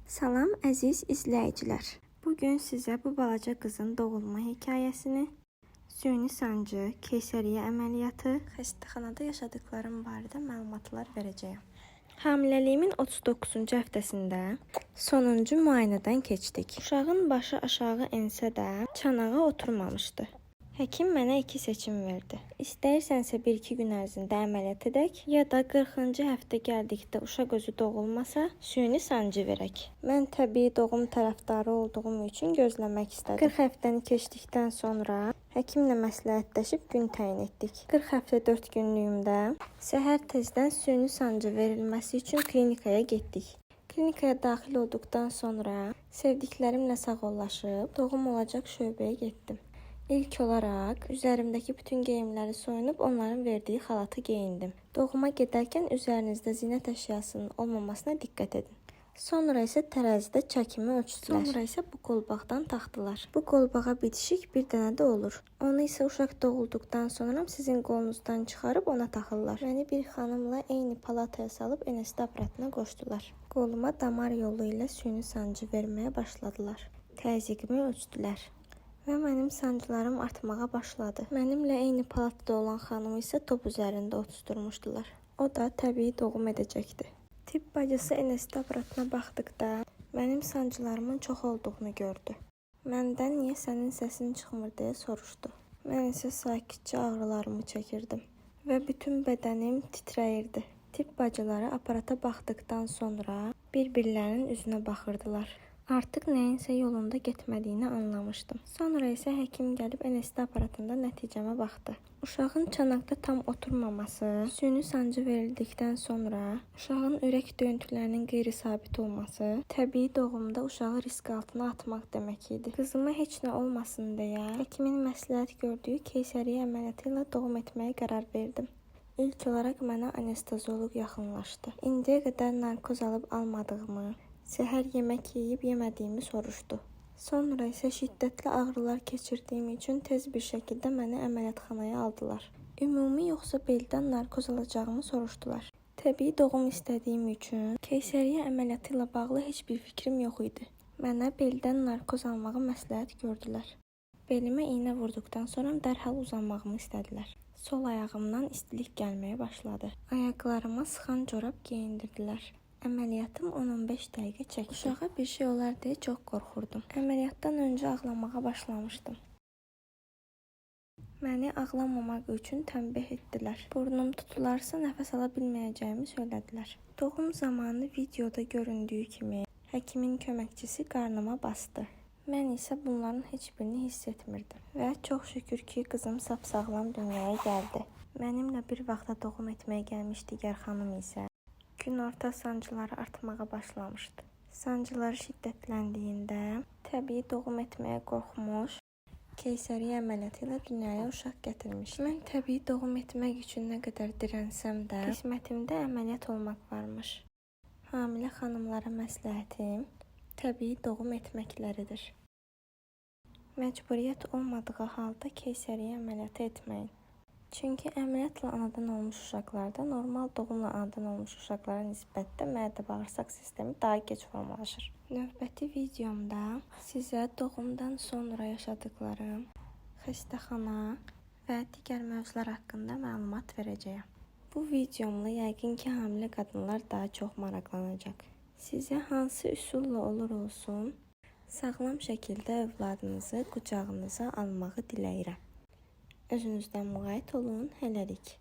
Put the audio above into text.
Salam əziz izləyicilər. Bugün sizə bu balaca qızın doğulma hekayəsini, süni sancı, keysəriyyə əməliyyatı, xəstəxanada yaşadıklarım barədə məlumatlar verəcəyəm. Hamiləliyimin 39-cu həftəsində sonuncu müayinədən keçdik. Uşağın başı aşağı ensə də çanağa oturmamışdı. Həkim mənə 2 seçim verdi. İstəyirsənsə 1-2 gün ərzində əməliyyat edək, ya da 40-cı həftə gəldikdə uşaq özü doğulmasa, süni sancı verək. Mən təbii doğum tərəfdarı olduğum üçün gözləmək istədim. 40 həftəni keçdikdən sonra həkimlə məsləhətləşib gün təyin etdik. 40 həftə 4 günlüyümdə səhər tezdən süni sancı verilməsi üçün klinikaya getdik. Klinikaya daxil olduqdan sonra sevdiklərimlə sağollaşıb doğum olacaq şöbəyə getdim. İlk olaraq üzərimdəki bütün geyimləri soyunub onların verdiyi xalatı geyindim. Doğuma gedərkən üzərinizdə zinət əşyasının olmamasına diqqət edin. Sonra isə tərəzidə çəkimi ölçdülər. Sonra isə bu qolbaqdan taxdılar. Bu qolbağa bitişik bir dənə də olur. Onu isə uşaq doğulduqdan sonra sizin qolunuzdan çıxarıb ona taxırlar. Məni bir xanımla eyni palataya salıb NST aparatına qoşdular. Qoluma damar yolu ilə süni sancı verməyə başladılar. Təzyiqimi ölçdülər. Və mənim sancılarım artmağa başladı. Mənimlə eyni palatada olan xanımı isə top üzərində oturtmuşdular. O da təbii doğum edəcəkdi. Tibb bacısı NST aparatına baxdıqda mənim sancılarımın çox olduğunu gördü. Məndən niyə sənin səsin çıxmır deyə soruşdu. Mən isə sakitcə ağrılarımı çəkirdim və bütün bədənim titrəyirdi. Tibb bacıları aparata baxdıqdan sonra bir-birlərinin üzünə baxırdılar. Artıq nəyinsə yolunda getmədiyini anlamışdım. Sonra isə həkim gəlib NST aparatında nəticəmə baxdı. Uşağın çanaqda tam oturmaması, süni sancı verildikdən sonra uşağın ürək döyüntülərinin qeyri-sabit olması, təbii doğumda uşağı risk altına atmaq demək idi. Qızıma heç nə olmasın deyə həkimin məsləhət gördüyü keysəriyyə əməliyyatı ilə doğum etməyə qərar verdim. İlk olaraq mənə anestezoloq yaxınlaşdı. İndiyə qədər narkoz alıb almadığımı, səhər yemək yeyib yemədiyimi soruşdu. Sonra isə şiddətli ağrılar keçirdiyim üçün tez bir şəkildə məni əməliyyatxanaya aldılar. Ümumi yoxsa beldən narkoz alacağımı soruşdular. Təbii doğum istədiyim üçün keysəriyyə əməliyyatı ilə bağlı heç bir fikrim yox idi. Mənə beldən narkoz almağı məsləhət gördülər. Belimə iynə vurduqdan sonra dərhal uzanmağımı istədilər. Sol ayağımdan istilik gəlməyə başladı. Ayaqlarıma sıxan corab geyindirdilər. Əməliyyatım 10-15 dəqiqə çəkdi. Uşağa bir şey olar deyə çox qorxurdum. Əməliyyatdan öncə ağlamağa başlamışdım. Məni ağlamamaq üçün tənbih etdilər. Burnum tutularsa nəfəs ala bilməyəcəyimi söylədilər. Doğum zamanı videoda göründüyü kimi həkimin köməkçisi qarnıma bastı. Mən isə bunların heç birini hiss etmirdim. Və çox şükür ki, qızım sapsağlam dünyaya gəldi. Mənimlə bir vaxta doğum etməyə gəlmiş digər xanım isə günorta sancıları artmağa başlamışdı. Sancıları şiddətləndiyində təbii doğum etməyə qorxmuş, keysəriyyə əməliyyatı ilə dünyaya uşaq gətirmiş. Mən təbii doğum etmək üçün nə qədər dirənsəm də, qismətimdə əməliyyat olmaq varmış. Hamilə xanımlara məsləhətim təbii doğum etməkləridir. Məcburiyyət olmadığı halda keysəriyyə əməliyyatı etməyin. Çünki əməliyyatla anadan olmuş uşaqlarda normal doğumla anadan olmuş uşaqlara nisbətdə mədə-bağırsaq sistemi daha gec formalaşır. Növbəti videomda sizə doğumdan sonra yaşadıklarım, xəstəxana və digər mövzular haqqında məlumat verəcəyəm. Bu videomla yəqin ki, hamilə qadınlar daha çox maraqlanacaq. Sizə hansı üsulla olur olsun, sağlam şəkildə övladınızı qucağınıza almağı diləyirəm. Özünüzdən müğayət olun, hələlik.